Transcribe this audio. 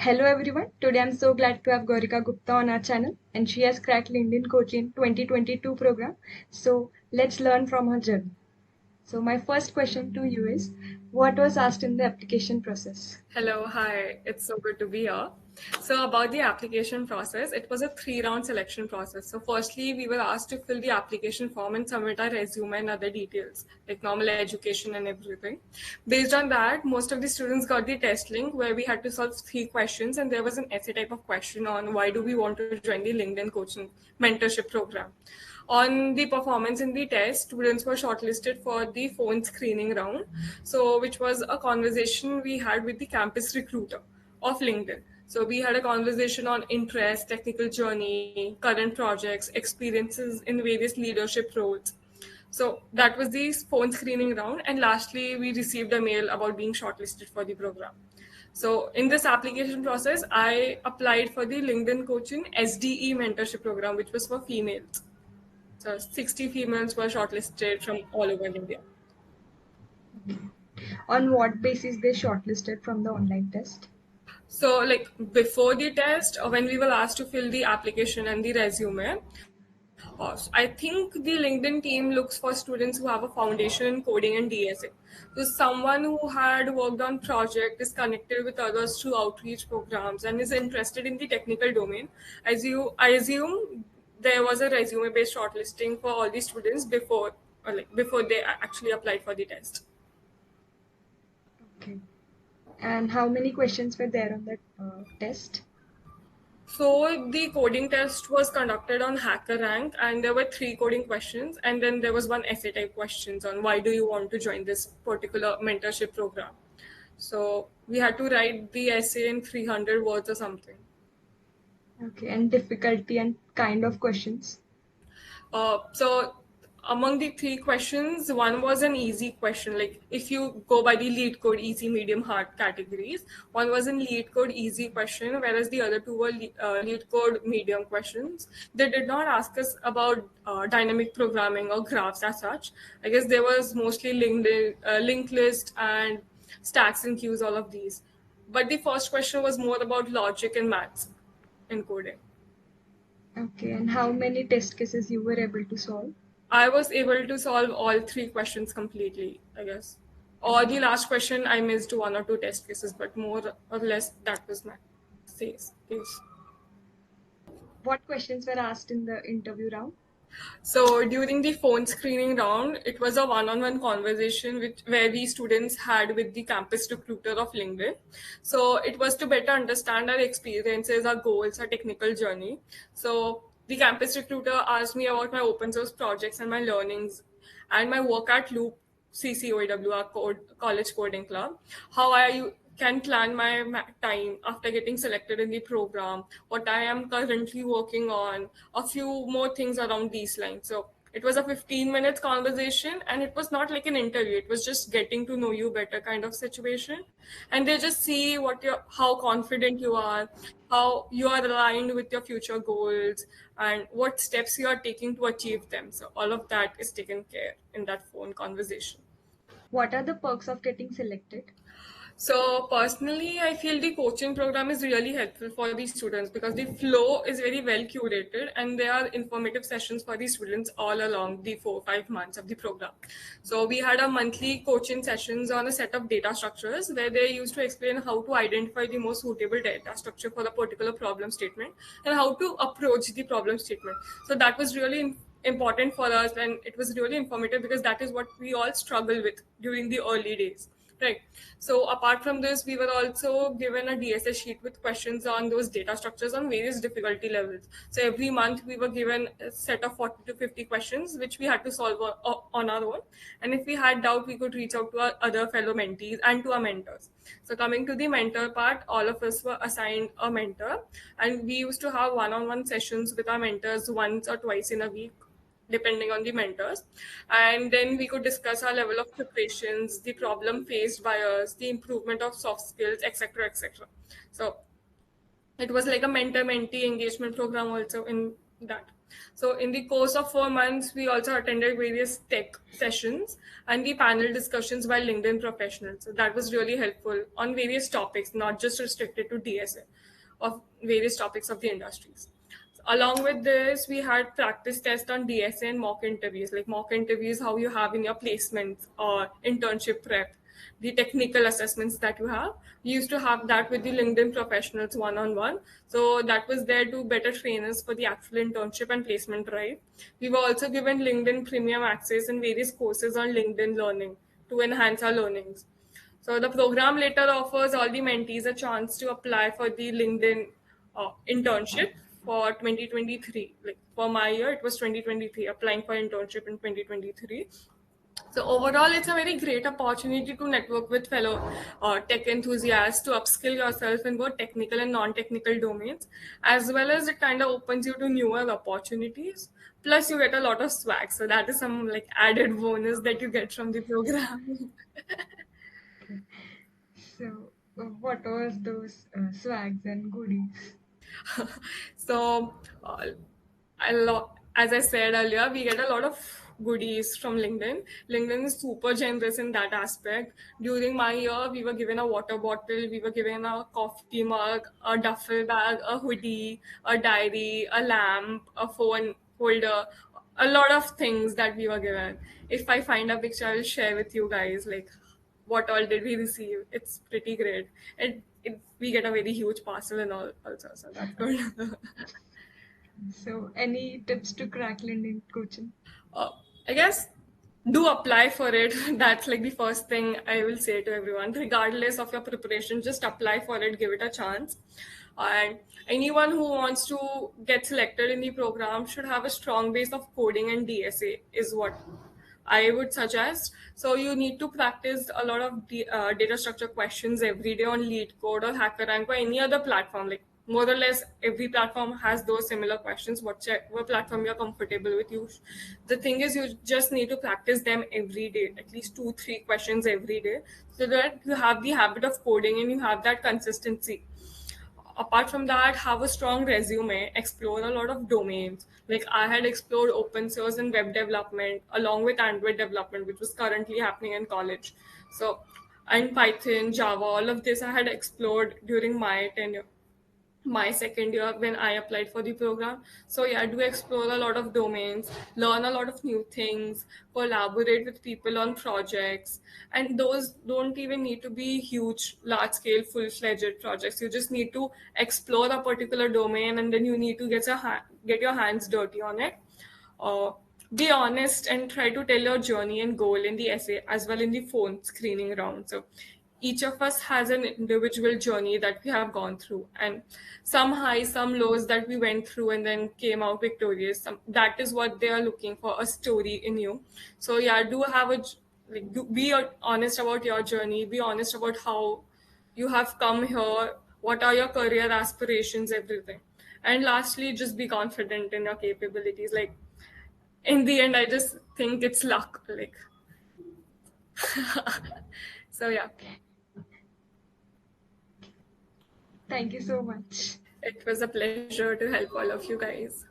Hello everyone. Today I'm so glad to have Gaurika Gupta on our channel and she has cracked LinkedIn CoachIn 2022 program. So let's learn from her journey. So my first question to you is, what was asked in the application process? Hello, hi. It's so good to be here. So, about the application process, it was a three-round selection process. So, firstly, we were asked to fill the application form and submit our resume and other details, like normal education and everything. Based on that, most of the students got the test link where we had to solve three questions, and there was an essay type of question on why do we want to join the LinkedIn coaching mentorship program. On the performance in the test, students were shortlisted for the phone screening round, so which was a conversation we had with the campus recruiter of LinkedIn. So we had a conversation on interest, technical journey, current projects, experiences in various leadership roles. So that was the phone screening round, and lastly, we received a mail about being shortlisted for the program. So in this application process, I applied for the LinkedIn Coaching SDE mentorship program, which was for females. So 60 females were shortlisted from all over India. On what basis they shortlisted from the online test? So, like before the test, when we were asked to fill the application and the resume, I think the LinkedIn team looks for students who have a foundation in coding and DSA. So, someone who had worked on project is connected with others through outreach programs and is interested in the technical domain. I assume there was a resume-based shortlisting for all the students before, or like before they actually applied for the test. Okay. And how many questions were there on that test? So the coding test was conducted on HackerRank, and there were three coding questions, and then there was one essay type questions on why do you want to join this particular mentorship program. So we had to write the essay in 300 words or something. Okay. And difficulty and kind of questions? So among the three questions, one was an easy question. Like if you go by the lead code, easy, medium, hard categories, one was in lead code easy question, whereas the other two were lead code medium questions. They did not ask us about dynamic programming or graphs as such. I guess there was mostly linked list and stacks and queues, all of these. But the first question was more about logic and maths in coding. Okay. And how many test cases you were able to solve? I was able to solve all three questions completely, I guess. Or the last question, I missed one or two test cases, but more or less that was my case. What questions were asked in the interview round? So during the phone screening round, it was a one-on-one conversation where we students had with the campus recruiter of LinkedIn. So it was to better understand our experiences, our goals, our technical journey. So the campus recruiter asked me about my open source projects and my learnings and my work at Loop CCOEW, our college coding club. How I can plan my time after getting selected in the program, what I am currently working on, a few more things around these lines. So it was a 15 minutes conversation, and it was not like an interview. It was just getting to know you better kind of situation. And they just see how confident you are, how you are aligned with your future goals, and what steps you are taking to achieve them. So all of that is taken care in that phone conversation. What are the perks of getting selected? So personally, I feel the coaching program is really helpful for the students because the flow is very well curated and there are informative sessions for the students all along the 4 5 months of the program. So we had a monthly coaching sessions on a set of data structures where they used to explain how to identify the most suitable data structure for a particular problem statement and how to approach the problem statement. So that was really important for us, and it was really informative because that is what we all struggle with during the early days. Right. So apart from this, we were also given a DSS sheet with questions on those data structures on various difficulty levels. So every month we were given a set of 40 to 50 questions, which we had to solve on our own. And if we had doubt, we could reach out to our other fellow mentees and to our mentors. So coming to the mentor part, all of us were assigned a mentor, and we used to have one-on-one sessions with our mentors once or twice in a week depending on the mentors, and then we could discuss our level of preparations, the problem faced by us, the improvement of soft skills, etc., etc. So it was like a mentor mentee engagement program also in that. So in the course of 4 months, we also attended various tech sessions and the panel discussions by LinkedIn professionals. So that was really helpful on various topics, not just restricted to DSA, of various topics of the industries. Along with this, we had practice tests on DSA and mock interviews, like mock interviews, how you have in your placements or internship prep, the technical assessments that you have. We used to have that with the LinkedIn professionals one on one. So that was there to better train us for the actual internship and placement drive. We were also given LinkedIn premium access and various courses on LinkedIn learning to enhance our learnings. So the program later offers all the mentees a chance to apply for the LinkedIn internship for 2023. Like for my year, it was 2023, applying for internship in 2023. So overall, it's a very great opportunity to network with fellow tech enthusiasts to upskill yourself in both technical and non-technical domains, as well as it kind of opens you to newer opportunities. Plus, you get a lot of swag. So that is some like added bonus that you get from the program. Okay. So, what was those swags and goodies? So, as I said earlier, we get a lot of goodies from LinkedIn. LinkedIn is super generous in that aspect. During my year, we were given a water bottle, we were given a coffee mug, a duffel bag, a hoodie, a diary, a lamp, a phone holder, a lot of things that we were given. If I find a picture, I will share with you guys like what all did we receive. It's pretty great. And we get a very huge parcel and all also, so that's good. So, any tips to crack LinkedIn coaching? uh, I guess do apply for it. That's like the first thing I will say to everyone. Regardless of your preparation, just apply for it, give it a chance. And anyone who wants to get selected in the program should have a strong base of coding and DSA, is what I would suggest. So you need to practice a lot of data structure questions every day on Lead Code or HackerRank or any other platform. Like more or less every platform has those similar questions. Whatever platform you're comfortable with, the thing is you just need to practice them every day, at least 2-3 questions every day, so that you have the habit of coding and you have that consistency. Apart from that, have a strong resume, explore a lot of domains. Like I had explored open source and web development along with Android development, which was currently happening in college. So, and Python, Java, all of this I had explored during my tenure, my second year when I applied for the program. So yeah, I do explore a lot of domains, learn a lot of new things, collaborate with people on projects, and those don't even need to be huge, large scale, full fledged projects. You just need to explore a particular domain, and then you need to get your hands dirty on it. uh, be honest and try to tell your journey and goal in the essay as well in the phone screening round. So each of us has an individual journey that we have gone through, and some highs, some lows that we went through and then came out victorious. That is what they are looking for, a story in you. So yeah, do have be honest about your journey, be honest about how you have come here, what are your career aspirations, everything. And lastly, just be confident in your capabilities. Like in the end, I just think it's luck. Like so yeah, Thank you so much. it was a pleasure to help all of you guys.